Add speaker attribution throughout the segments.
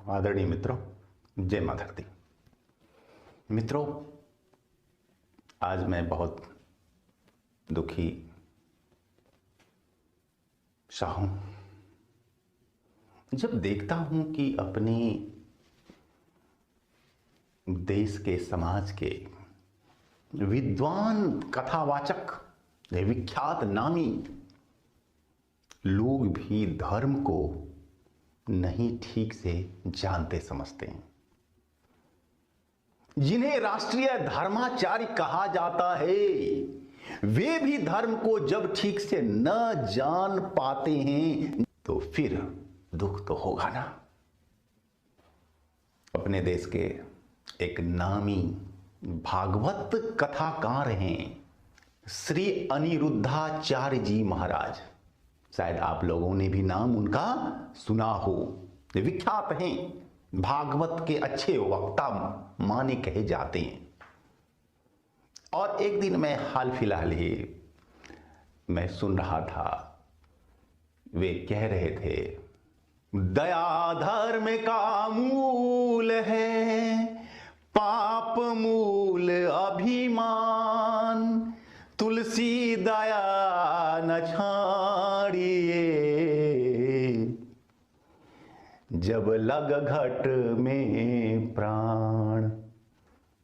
Speaker 1: आदरणीय मित्रों, जय माता दी। मित्रों, आज मैं बहुत दुखी सा हूं जब देखता हूं कि अपने देश के, समाज के विद्वान, कथावाचक, विख्यात नामी लोग भी धर्म को नहीं ठीक से जानते समझते हैं। जिन्हें राष्ट्रीय धर्माचार्य कहा जाता है, वे भी धर्म को जब ठीक से न जान पाते हैं तो फिर दुख तो होगा ना। अपने देश के एक नामी भागवत कथाकार हैं श्री अनिरुद्धाचार्य जी महाराज। शायद आप लोगों ने भी नाम उनका सुना हो। विख्यात हैं, भागवत के अच्छे वक्ता माने कहे जाते हैं। और एक दिन मैं हाल फिलहाल ही मैं सुन रहा था, वे कह रहे थे, दया धर्म का मूल है, पाप मूल अभिमान, तुलसी दया न छाड़िए, जब लग घट में प्राण।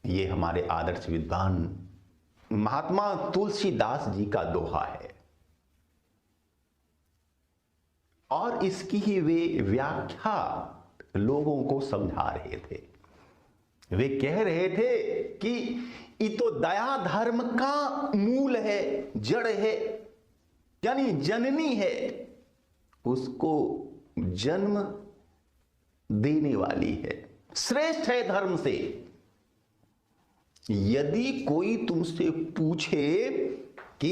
Speaker 1: ये हमारे आदर्श विद्वान महात्मा तुलसीदास जी का दोहा है और इसकी ही वे व्याख्या लोगों को समझा रहे थे। वे कह रहे थे कि ये तो दया धर्म का मूल है, जड़ है, यानी जननी है, उसको जन्म देने वाली है, श्रेष्ठ है धर्म से। यदि कोई तुमसे पूछे कि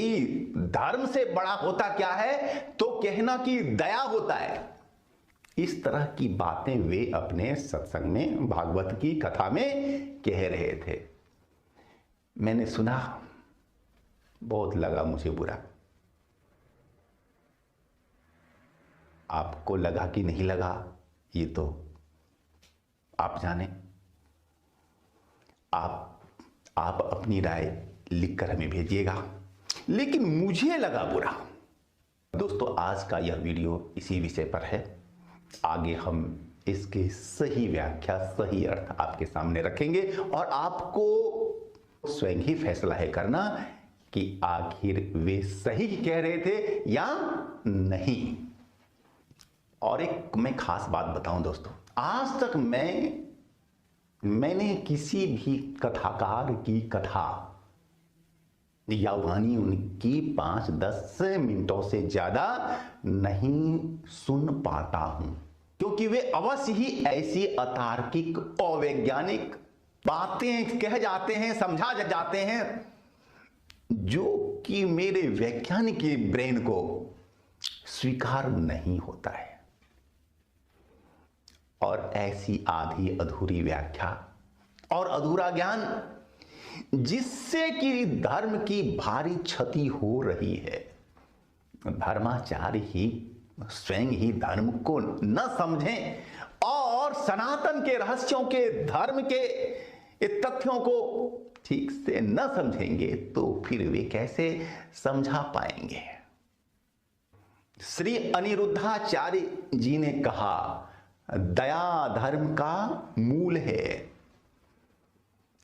Speaker 1: धर्म से बड़ा होता क्या है, तो कहना कि दया होता है। इस तरह की बातें वे अपने सत्संग में, भागवत की कथा में कह रहे थे। मैंने सुना, बहुत लगा मुझे बुरा। आपको लगा कि नहीं लगा, ये तो आप जाने। आप अपनी राय लिखकर हमें भेजिएगा, लेकिन मुझे लगा बुरा। दोस्तों, आज का यह वीडियो इसी विषय पर है। आगे हम इसके सही व्याख्या, सही अर्थ आपके सामने रखेंगे और आपको स्वयं ही फैसला है करना कि आखिर वे सही कह रहे थे या नहीं। और एक मैं खास बात बताऊं दोस्तों, आज तक मैंने किसी भी कथाकार की कथा या वाणी उनकी 5-10 मिनटों से ज्यादा नहीं सुन पाता हूं, क्योंकि वे अवश्य ही ऐसी अतार्किक, अवैज्ञानिक बातें कह जाते हैं, समझा जाते हैं, जो कि मेरे वैज्ञानिक ब्रेन को स्वीकार नहीं होता है। और ऐसी आधी अधूरी व्याख्या और अधूरा ज्ञान, जिससे कि धर्म की भारी क्षति हो रही है। धर्माचार्य ही स्वयं ही धर्म को न समझें और सनातन के रहस्यों के, धर्म के तथ्यों को ठीक से न समझेंगे तो फिर वे कैसे समझा पाएंगे। श्री अनिरुद्धाचार्य जी ने कहा, दया धर्म का मूल है,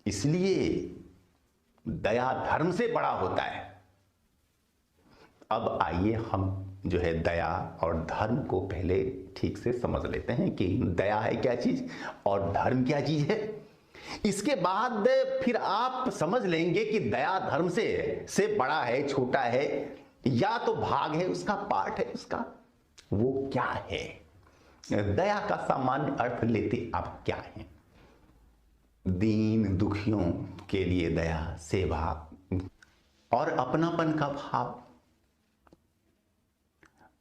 Speaker 1: इसलिए दया धर्म से बड़ा होता है। अब आइए हम जो है दया और धर्म को पहले ठीक से समझ लेते हैं कि दया है क्या चीज और धर्म क्या चीज है। इसके बाद फिर आप समझ लेंगे कि दया धर्म से बड़ा है, छोटा है, या तो भाग है उसका, पार्ट है उसका, वो क्या है। दया का सामान्य अर्थ लेते आप क्या है? दीन दुखियों के लिए दया, सेवा और अपनापन का भाव।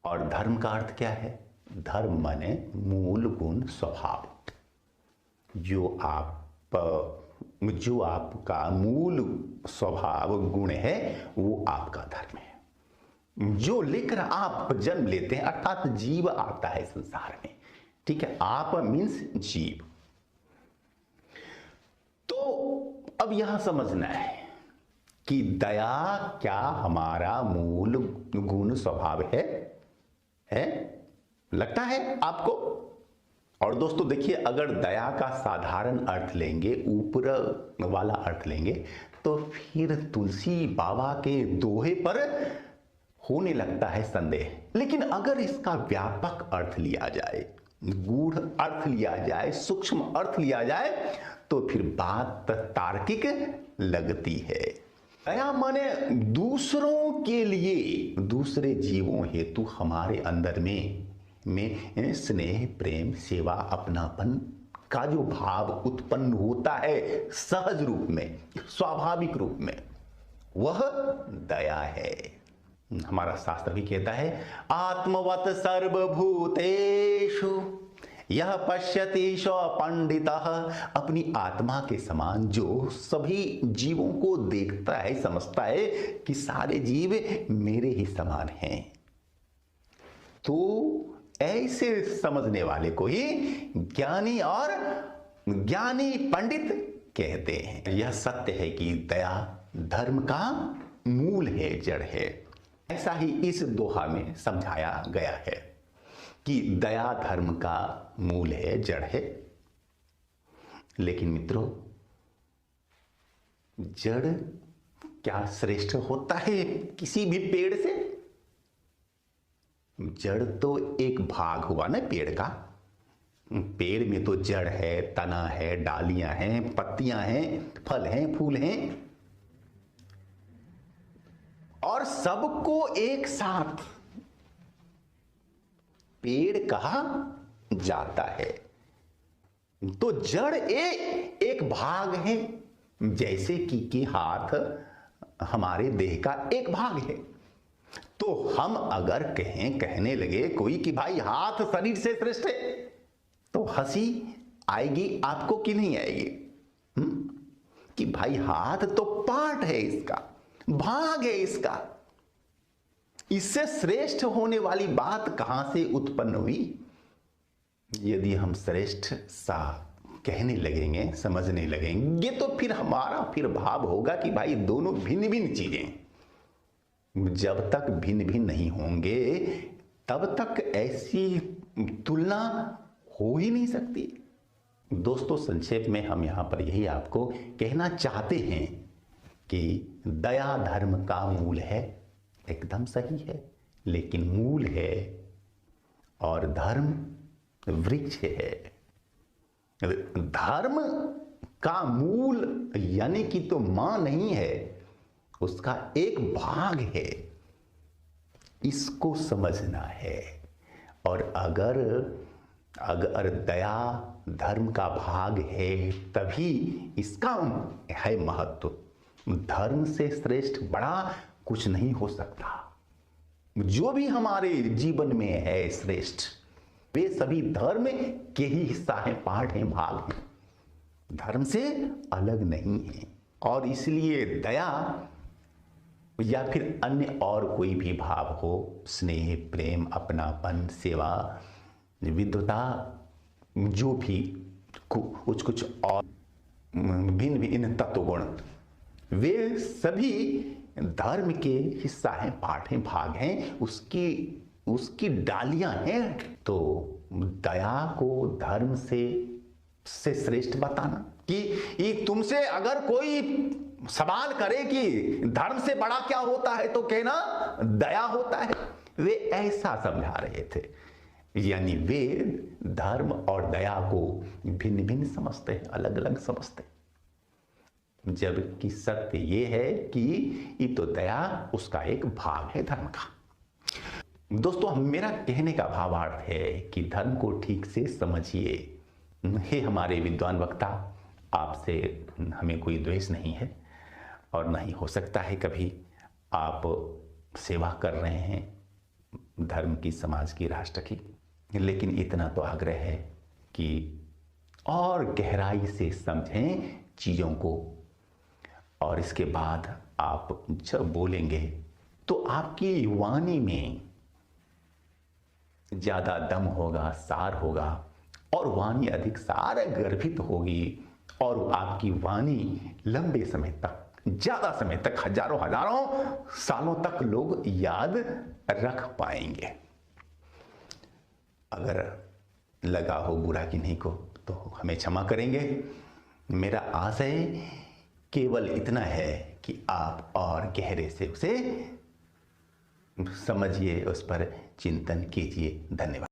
Speaker 1: और धर्म का अर्थ क्या है? धर्म माने मूल गुण, स्वभाव। जो आपका मूल स्वभाव गुण है, वो आपका धर्म है। जो लेकर आप जन्म लेते हैं, अर्थात जीव आता है संसार में, ठीक है, आप मीन्स जीव। तो अब यहां समझना है कि दया क्या हमारा मूल गुण स्वभाव है? लगता है आपको? और दोस्तों देखिए, अगर दया का साधारण अर्थ लेंगे, ऊपर वाला अर्थ लेंगे, तो फिर तुलसी बाबा के दोहे पर होने लगता है संदेह। लेकिन अगर इसका व्यापक अर्थ लिया जाए, गूढ़ अर्थ लिया जाए, सूक्ष्म अर्थ लिया जाए, तो फिर बात तार्किक लगती है। दया माने दूसरों के लिए, दूसरे जीवों हेतु हमारे अंदर में स्नेह, प्रेम, सेवा, अपनापन का जो भाव उत्पन्न होता है सहज रूप में, स्वाभाविक रूप में, वह दया है। हमारा शास्त्र भी कहता है, आत्मवत सर्वभूतेषु यह पश्यति स पंडितः। अपनी आत्मा के समान जो सभी जीवों को देखता है, समझता है कि सारे जीव मेरे ही समान हैं, तो ऐसे समझने वाले को ही ज्ञानी और ज्ञानी पंडित कहते हैं। यह सत्य है कि दया धर्म का मूल है, जड़ है। ऐसा ही इस दोहा में समझाया गया है कि दया धर्म का मूल है, जड़ है। लेकिन मित्रों, जड़ क्या श्रेष्ठ होता है किसी भी पेड़ से? जड़ तो एक भाग हुआ ना पेड़ का। पेड़ में तो जड़ है, तना है, डालियां हैं, पत्तियां हैं, फल हैं, फूल हैं, और सबको एक साथ पेड़ कहा जाता है। तो जड़ एक भाग है, जैसे कि हाथ हमारे देह का एक भाग है। तो हम अगर कहने लगे कोई कि भाई हाथ शरीर से श्रेष्ठ है, तो हंसी आएगी आपको कि नहीं आएगी? कि भाई हाथ तो पार्ट है इसका, भाग है इसका, इससे श्रेष्ठ होने वाली बात कहां से उत्पन्न हुई? यदि हम श्रेष्ठ सा कहने लगेंगे, समझने लगेंगे, तो फिर हमारा भाव होगा कि भाई दोनों भिन्न भिन्न चीजें। जब तक भिन्न भिन्न नहीं होंगे तब तक ऐसी तुलना हो ही नहीं सकती। दोस्तों, संक्षेप में हम यहां पर यही आपको कहना चाहते हैं कि दया धर्म का मूल है, एकदम सही है, लेकिन मूल है और धर्म वृक्ष है। धर्म का मूल यानी कि तो मां नहीं है, उसका एक भाग है, इसको समझना है। और अगर दया धर्म का भाग है तभी इसका है महत्व। धर्म से श्रेष्ठ बड़ा कुछ नहीं हो सकता। जो भी हमारे जीवन में है श्रेष्ठ, वे सभी धर्म के ही हिस्सा हैं, पार्ट हैं, भाग हैं, धर्म से अलग नहीं है। और इसलिए दया या फिर अन्य और कोई भी भाव हो, स्नेह, प्रेम, अपनापन, सेवा, विद्वता, जो भी कुछ और भिन्न भिन्न तत्वगुण, वे सभी धर्म के हिस्सा हैं, पार्ट हैं, भाग हैं, उसकी डालियां हैं। तो दया को धर्म से श्रेष्ठ बताना कि ये तुमसे अगर कोई सवाल करे कि धर्म से बड़ा क्या होता है, तो कहना दया होता है। वे ऐसा समझा रहे थे, यानी वे धर्म और दया को भिन्न भिन्न समझते हैं, अलग अलग समझते हैं, जबकि सत्य ये है कि ये तो दया उसका एक भाग है धर्म का। दोस्तों, मेरा कहने का भावार्थ है कि धर्म को ठीक से समझिए। हे हमारे विद्वान वक्ता, आपसे हमें कोई द्वेष नहीं है और नहीं हो सकता है कभी। आप सेवा कर रहे हैं धर्म की, समाज की, राष्ट्र की, लेकिन इतना तो आग्रह है कि और गहराई से समझें चीज़ों को, और इसके बाद आप जब बोलेंगे तो आपकी वाणी में ज़्यादा दम होगा, सार होगा, और वाणी अधिक सार गर्भित होगी और आपकी वाणी लंबे समय तक, ज्यादा समय तक, हजारों हजारों सालों तक लोग याद रख पाएंगे। अगर लगा हो बुरा किन्हीं को तो हमें क्षमा करेंगे। मेरा आशय केवल इतना है कि आप और गहरे से उसे समझिए, उस पर चिंतन कीजिए। धन्यवाद।